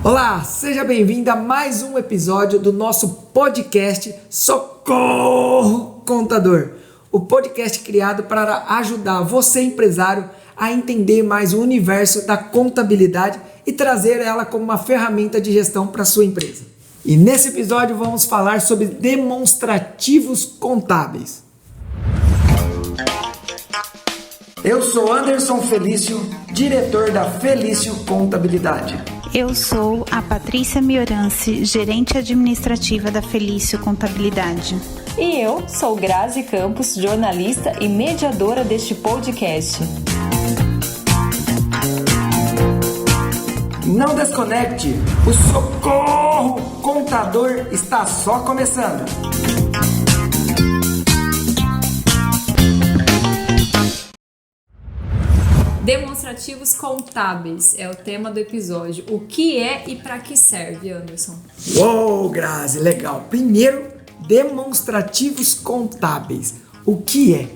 Olá, seja bem-vindo a mais um episódio do nosso podcast Socorro Contador. O podcast criado para ajudar você, empresário, a entender mais o universo da contabilidade e trazer ela como uma ferramenta de gestão para a sua empresa. E nesse episódio vamos falar sobre demonstrativos contábeis. Eu sou Anderson Felício, diretor da Felício Contabilidade. Eu sou a Patrícia Miorance, gerente administrativa da Felício Contabilidade. E eu sou Grazi Campos, jornalista e mediadora deste podcast. Não desconecte, o Socorro Contador está só começando. Demonstrativos contábeis é o tema do episódio. O que é e para que serve, Anderson? Uou, Grazi, legal. Primeiro, demonstrativos contábeis. O que é?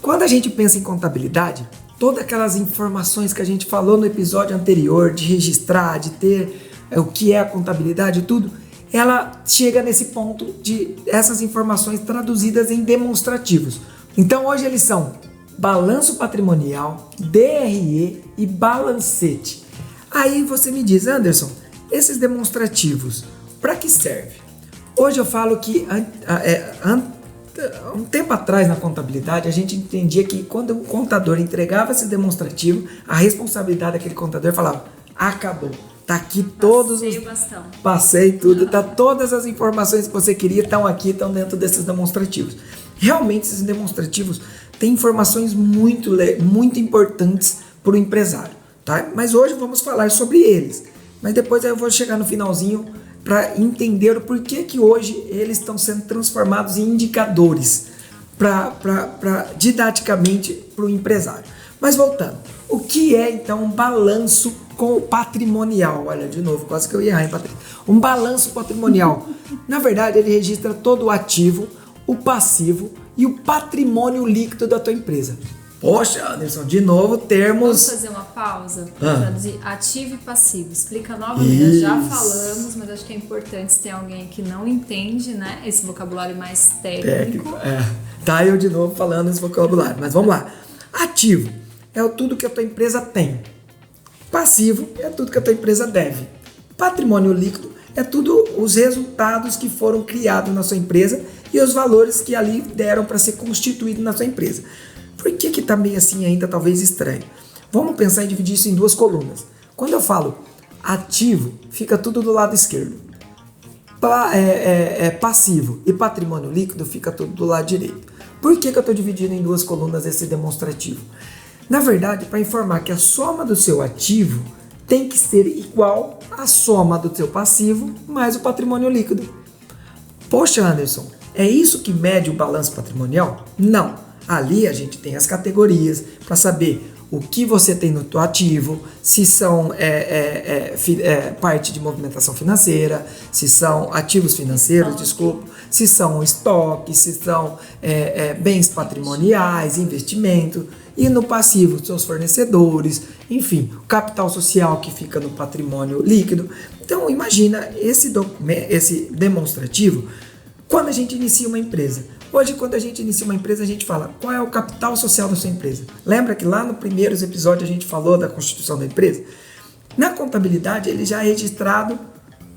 Quando a gente pensa em contabilidade, todas aquelas informações que a gente falou no episódio anterior, de registrar, de ter o que é a contabilidade, tudo, ela chega nesse ponto de essas informações traduzidas em demonstrativos. Então hoje eles são balanço patrimonial, DRE e balancete. Aí você me diz, Anderson, esses demonstrativos, para que serve? Hoje eu falo que um tempo atrás na contabilidade a gente entendia que quando o contador entregava esse demonstrativo, a responsabilidade daquele contador falava, acabou, tá aqui todos os... Passei tudo, tá todas as informações que você queria estão aqui, estão dentro desses demonstrativos. Realmente esses demonstrativos têm informações muito importantes para o empresário, tá? Mas hoje vamos falar sobre eles, mas depois eu vou chegar no finalzinho para entender o porquê que hoje eles estão sendo transformados em indicadores didaticamente para o empresário. Mas voltando, o que é então um balanço patrimonial? Olha, de novo, quase que eu ia errar, hein, Patrícia? Um balanço patrimonial, na verdade, ele registra todo o ativo, o passivo e o patrimônio líquido da tua empresa. Poxa, Anderson, de novo termos... Vamos fazer uma pausa para traduzir ativo e passivo. Explica novamente, já falamos, mas acho que é importante se tem alguém que não entende, né, esse vocabulário mais técnico. Tá eu de novo falando esse vocabulário, mas vamos lá. Ativo é tudo que a tua empresa tem. Passivo é tudo que a tua empresa deve. Patrimônio líquido é tudo os resultados que foram criados na sua empresa e os valores que ali deram para ser constituído na sua empresa. Por que tá meio assim ainda talvez estranho? Vamos pensar em dividir isso em duas colunas. Quando eu falo ativo, fica tudo do lado esquerdo. Passivo e patrimônio líquido fica tudo do lado direito. Por que eu estou dividindo em duas colunas esse demonstrativo? Na verdade, para informar que a soma do seu ativo tem que ser igual à soma do seu passivo mais o patrimônio líquido. Poxa, Anderson, é isso que mede o balanço patrimonial? Não. Ali a gente tem as categorias para saber o que você tem no teu ativo, se são parte de movimentação financeira, se são ativos financeiros, se são estoques, se são bens patrimoniais, investimento, e no passivo, seus fornecedores, enfim, o capital social que fica no patrimônio líquido. Então imagina esse demonstrativo quando a gente inicia uma empresa. Hoje, quando a gente inicia uma empresa, a gente fala qual é o capital social da sua empresa. Lembra que lá no primeiros episódios a gente falou da constituição da empresa? Na contabilidade, ele já é registrado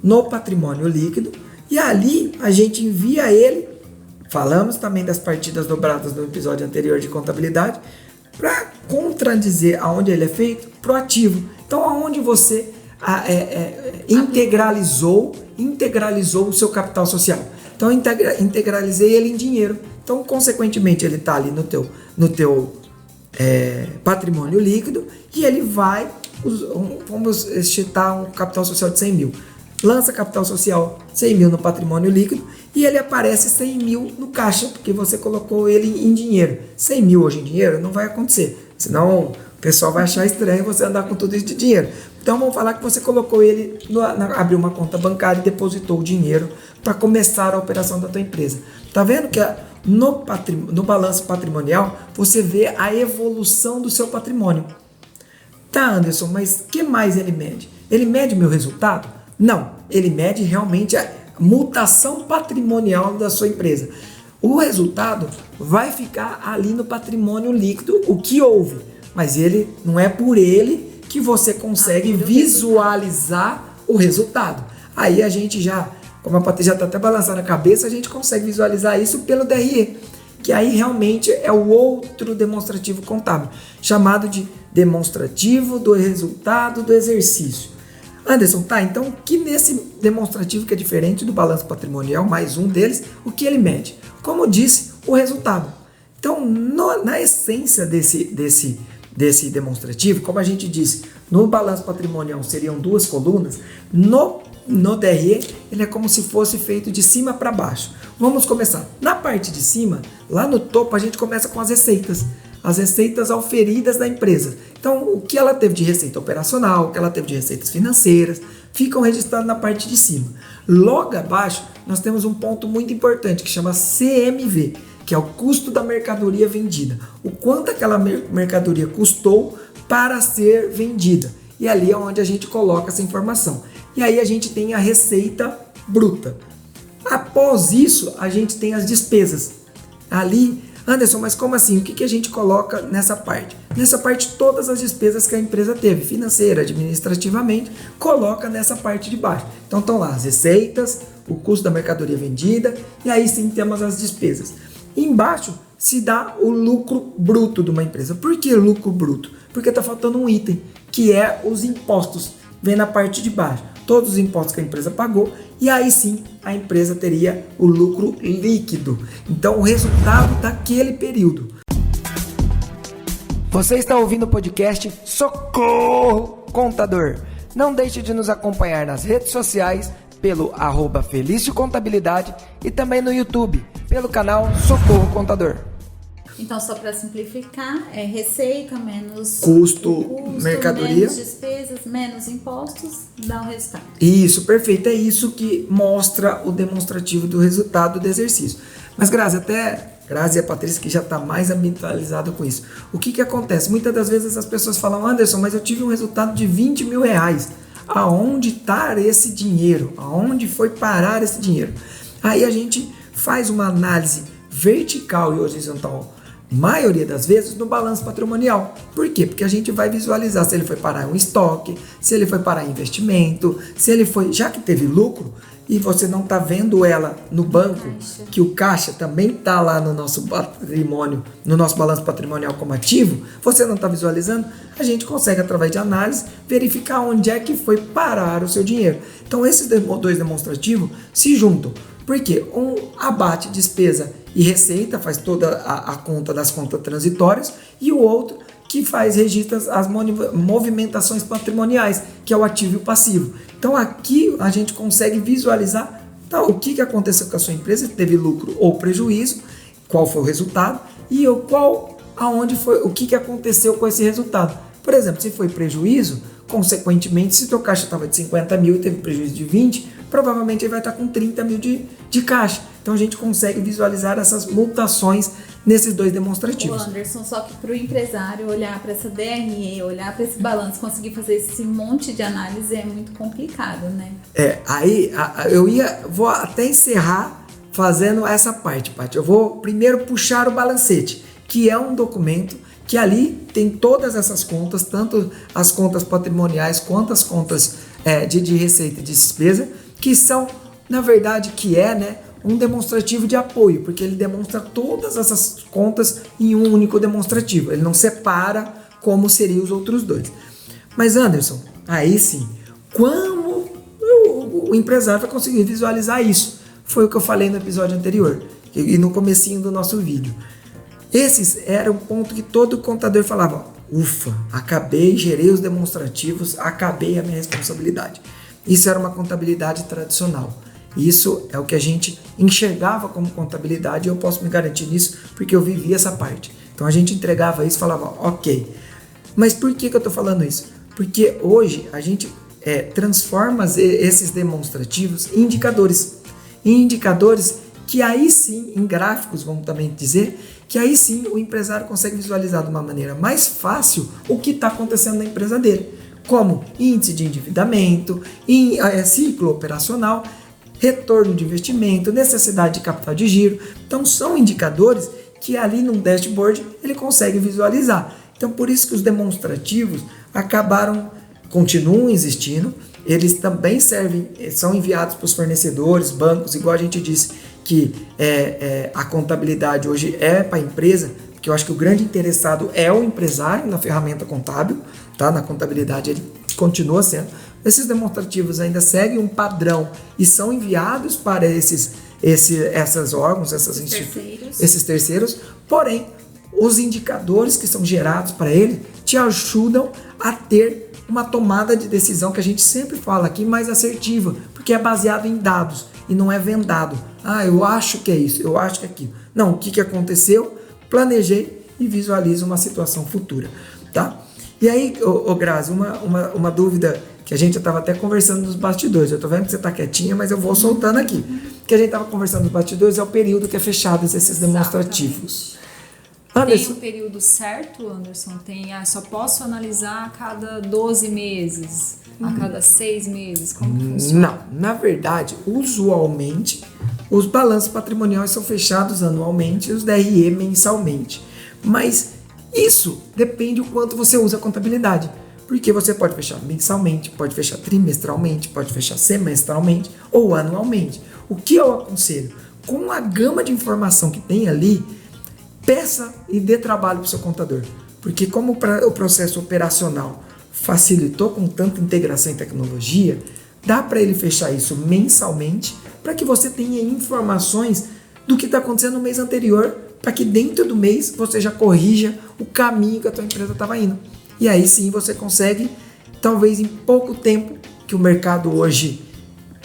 no patrimônio líquido e ali a gente envia ele, falamos também das partidas dobradas no episódio anterior de contabilidade, para contradizer aonde ele é feito, pro ativo. Então, aonde você integralizou o seu capital social. Então, eu integralizei ele em dinheiro. Então, consequentemente, ele está ali no teu patrimônio líquido e ele vai, vamos citar um capital social de 100 mil. Lança capital social 100 mil no patrimônio líquido e ele aparece 100 mil no caixa, porque você colocou ele em dinheiro. 100 mil hoje em dinheiro não vai acontecer, senão o pessoal vai achar estranho você andar com tudo isso de dinheiro. Então vamos falar que você colocou ele, abriu uma conta bancária e depositou o dinheiro para começar a operação da tua empresa. Tá vendo que no balanço patrimonial você vê a evolução do seu patrimônio. Tá, Anderson, mas o que mais ele mede? Ele mede meu resultado? Não, ele mede realmente a mutação patrimonial da sua empresa. O resultado vai ficar ali no patrimônio líquido, o que houve, mas ele não é por ele que você consegue visualizar o resultado. Aí a gente já, como a Patrícia já está até balançando a cabeça, a gente consegue visualizar isso pelo DRE, que aí realmente é o outro demonstrativo contábil, chamado de demonstrativo do resultado do exercício. Anderson, tá, então que nesse demonstrativo que é diferente do balanço patrimonial, mais um deles, o que ele mede? Como disse, o resultado. Então, na essência desse demonstrativo, como a gente disse, no balanço patrimonial seriam 2 colunas, no DRE ele é como se fosse feito de cima para baixo. Vamos começar. Na parte de cima, lá no topo, a gente começa com as receitas auferidas da empresa. Então, o que ela teve de receita operacional, o que ela teve de receitas financeiras, ficam registrados na parte de cima. Logo abaixo, nós temos um ponto muito importante que chama CMV, que é o custo da mercadoria vendida. O quanto aquela mercadoria custou para ser vendida. E ali é onde a gente coloca essa informação. E aí a gente tem a receita bruta. Após isso, a gente tem as despesas. Ali, Anderson, mas como assim? O que a gente coloca nessa parte? Nessa parte, todas as despesas que a empresa teve, financeira, administrativamente, coloca nessa parte de baixo. Então estão lá as receitas, o custo da mercadoria vendida, e aí sim temos as despesas. E embaixo se dá o lucro bruto de uma empresa. Por que lucro bruto? Porque está faltando um item, que é os impostos. Vem na parte de baixo. Todos os impostos que a empresa pagou, e aí sim a empresa teria o lucro líquido. Então o resultado daquele período. Você está ouvindo o podcast Socorro Contador. Não deixe de nos acompanhar nas redes sociais pelo @Felício Contabilidade e também no YouTube pelo canal Socorro Contador. Então, só para simplificar, é receita menos custo, mercadoria, menos despesas, menos impostos, dá o resultado. Isso, perfeito. É isso que mostra o demonstrativo do resultado do exercício. Mas Grazi e a Patrícia, que já está mais ambientalizada com isso. O que acontece? Muitas das vezes as pessoas falam, Anderson, mas eu tive um resultado de R$20 mil. Aonde está esse dinheiro? Aonde foi parar esse dinheiro? Aí a gente faz uma análise vertical e horizontal, maioria das vezes, no balanço patrimonial. Por quê? Porque a gente vai visualizar se ele foi parar em um estoque, se ele foi parar em investimento, se ele foi, já que teve lucro, e você não está vendo ela no banco, que o caixa também está lá no nosso patrimônio, no nosso balanço patrimonial como ativo, você não está visualizando, a gente consegue, através de análise, verificar onde é que foi parar o seu dinheiro. Então, esses dois demonstrativos se juntam. Por quê? Um abate despesa e receita, faz toda a conta das contas transitórias, e o outro que registra as movimentações patrimoniais, que é o ativo e o passivo. Então aqui a gente consegue visualizar o que aconteceu com a sua empresa, teve lucro ou prejuízo, qual foi o resultado e o que aconteceu com esse resultado. Por exemplo, se foi prejuízo, consequentemente, se teu caixa estava de 50 mil e teve prejuízo de 20, provavelmente ele vai estar com 30 mil de caixa. Então a gente consegue visualizar essas mutações nesses dois demonstrativos. O Anderson, só que para o empresário olhar para essa DRE, olhar para esse balanço, conseguir fazer esse monte de análise é muito complicado, né? Aí vou até encerrar fazendo essa parte, Paty. Eu vou primeiro puxar o balancete, que é um documento que ali tem todas essas contas, tanto as contas patrimoniais quanto as contas de receita e de despesa, que são, na verdade, um demonstrativo de apoio, porque ele demonstra todas essas contas em um único demonstrativo. Ele não separa como seriam os outros dois. Mas, Anderson, aí sim, como o empresário vai conseguir visualizar isso? Foi o que eu falei no episódio anterior e no comecinho do nosso vídeo. Esses eram o ponto que todo contador falava, ufa, gerei os demonstrativos, acabei a minha responsabilidade. Isso era uma contabilidade tradicional. Isso é o que a gente enxergava como contabilidade e eu posso me garantir nisso porque eu vivi essa parte. Então a gente entregava isso e falava, ok. Mas por que eu estou falando isso? Porque hoje a gente transforma esses demonstrativos em indicadores. Em indicadores que aí sim, em gráficos, vamos também dizer, que aí sim o empresário consegue visualizar de uma maneira mais fácil o que está acontecendo na empresa dele. como índice de endividamento, ciclo operacional, retorno de investimento, necessidade de capital de giro. Então são indicadores que ali num dashboard ele consegue visualizar. Então por isso que os demonstrativos continuam existindo, eles também são enviados para os fornecedores, bancos, igual a gente disse que a contabilidade hoje é para a empresa, porque eu acho que o grande interessado é o empresário na ferramenta contábil, tá? Na contabilidade ele continua sendo. Esses demonstrativos ainda seguem um padrão e são enviados para esses órgãos, esses terceiros, porém, os indicadores que são gerados para ele te ajudam a ter uma tomada de decisão que a gente sempre fala aqui, mais assertiva, porque é baseado em dados e não é vendado. Eu acho que é isso, eu acho que é aquilo. Não, o que aconteceu? Planejei e visualizo uma situação futura, tá? E aí, Grazi, uma dúvida que a gente estava até conversando nos bastidores. Eu tô vendo que você está quietinha, mas eu vou soltando aqui. O que a gente estava conversando nos bastidores é o período que é fechado esses demonstrativos. Anderson. Tem um período certo, Anderson? Só posso analisar a cada 12 meses, a cada 6 meses? Como que funciona? Não, na verdade, usualmente, os balanços patrimoniais são fechados anualmente e os DRE mensalmente. Mas isso depende do quanto você usa a contabilidade. Porque você pode fechar mensalmente, pode fechar trimestralmente, pode fechar semestralmente ou anualmente. O que eu aconselho? Com a gama de informação que tem ali, peça e dê trabalho para o seu contador. Porque como o processo operacional facilitou com tanta integração e tecnologia, dá para ele fechar isso mensalmente para que você tenha informações do que está acontecendo no mês anterior, para que dentro do mês você já corrija o caminho que a tua empresa estava indo. E aí sim você consegue, talvez em pouco tempo, que o mercado hoje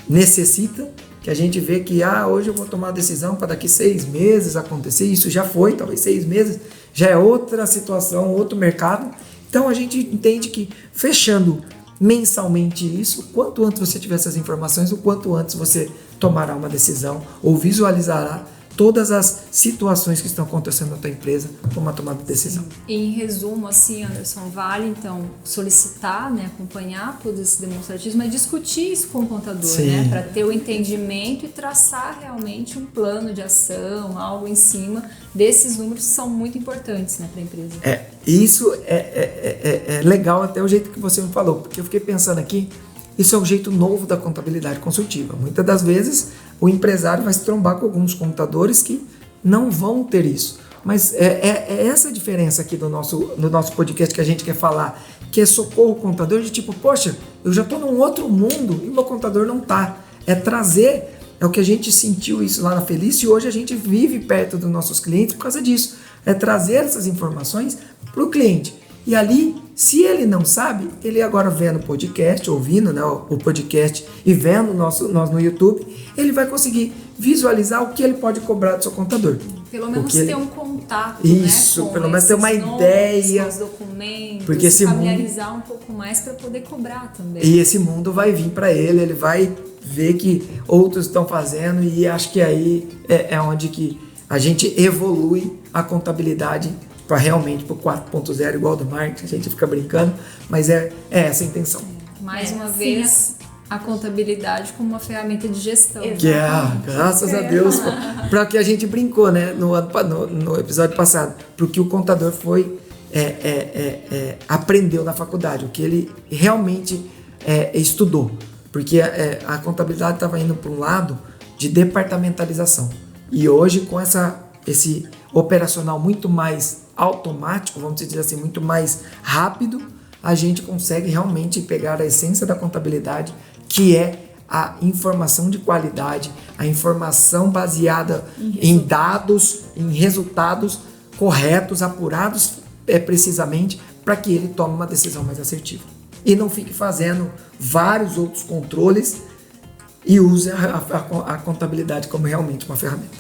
necessita, que a gente vê que hoje eu vou tomar a decisão para daqui 6 meses acontecer, isso já foi, talvez 6 meses, já é outra situação, outro mercado. Então a gente entende que fechando mensalmente isso, quanto antes você tiver essas informações, o quanto antes você tomará uma decisão ou visualizará todas as situações que estão acontecendo na tua empresa para uma tomada de decisão. E em resumo, assim, Anderson, vale então solicitar, acompanhar todos esses demonstrativos, mas discutir isso com o contador, para ter o entendimento e traçar realmente um plano de ação, algo em cima desses números que são muito importantes para a empresa. Isso é legal até o jeito que você me falou, porque eu fiquei pensando aqui, isso é um jeito novo da contabilidade consultiva. Muitas das vezes o empresário vai se trombar com alguns contadores que não vão ter isso. Mas é essa a diferença aqui no nosso podcast que a gente quer falar, que é socorro contador de tipo, poxa, eu já estou num outro mundo e o meu contador não está. É o que a gente sentiu isso lá na Felício e hoje a gente vive perto dos nossos clientes por causa disso. É trazer essas informações para o cliente. E ali, se ele não sabe, ele agora vendo o podcast, ouvindo o podcast e vendo nós no YouTube, ele vai conseguir visualizar o que ele pode cobrar do seu contador. Pelo menos ter um contato, isso, pelo menos ter uma ideia. Os documentos, porque se familiarizar um pouco mais para poder cobrar também. E esse mundo vai vir para ele vai ver que outros estão fazendo e acho que aí é onde que a gente evolui a contabilidade para realmente para o 4.0 igual do marketing, a gente fica brincando, mas é essa a intenção. Mais uma vez, a contabilidade como uma ferramenta de gestão. Graças a Deus, para que a gente brincou, no episódio passado, para o que o contador aprendeu na faculdade, o que ele realmente estudou, porque a contabilidade estava indo para um lado de departamentalização, e hoje com esse operacional muito mais automático, vamos dizer assim, muito mais rápido, a gente consegue realmente pegar a essência da contabilidade, que é a informação de qualidade, a informação baseada em dados, em resultados corretos, apurados precisamente, para que ele tome uma decisão mais assertiva. E não fique fazendo vários outros controles e use a contabilidade como realmente uma ferramenta.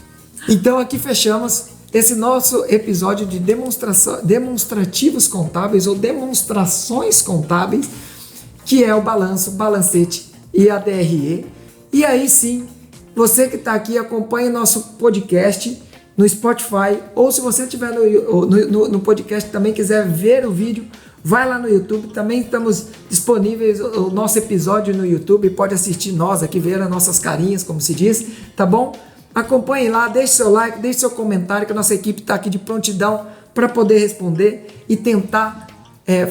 Então aqui fechamos esse nosso episódio de demonstrativos contábeis ou demonstrações contábeis, que é o balanço, balancete e a DRE. E aí sim, você que está aqui, acompanhe nosso podcast no Spotify, ou se você estiver no podcast também quiser ver o vídeo, Vai lá no YouTube, também estamos disponíveis, o nosso episódio no YouTube, pode assistir nós aqui, ver as nossas carinhas, como se diz, tá bom? Acompanhe lá, deixe seu like, deixe seu comentário, que a nossa equipe está aqui de prontidão para poder responder e tentar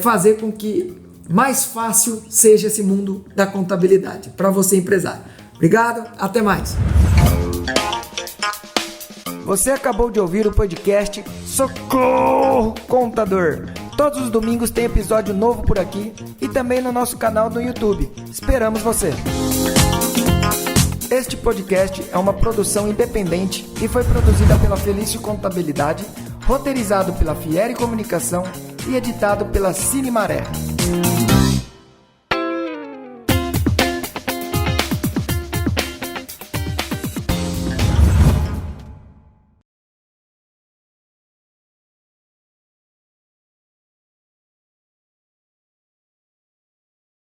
fazer com que mais fácil seja esse mundo da contabilidade para você, empresário. Obrigado, até mais. Você acabou de ouvir o podcast Socorro Contador. Todos os domingos tem episódio novo por aqui e também no nosso canal no YouTube. Esperamos você! Este podcast é uma produção independente e foi produzida pela Felício Contabilidade, roteirizado pela Fieri Comunicação e editado pela Cine Maré.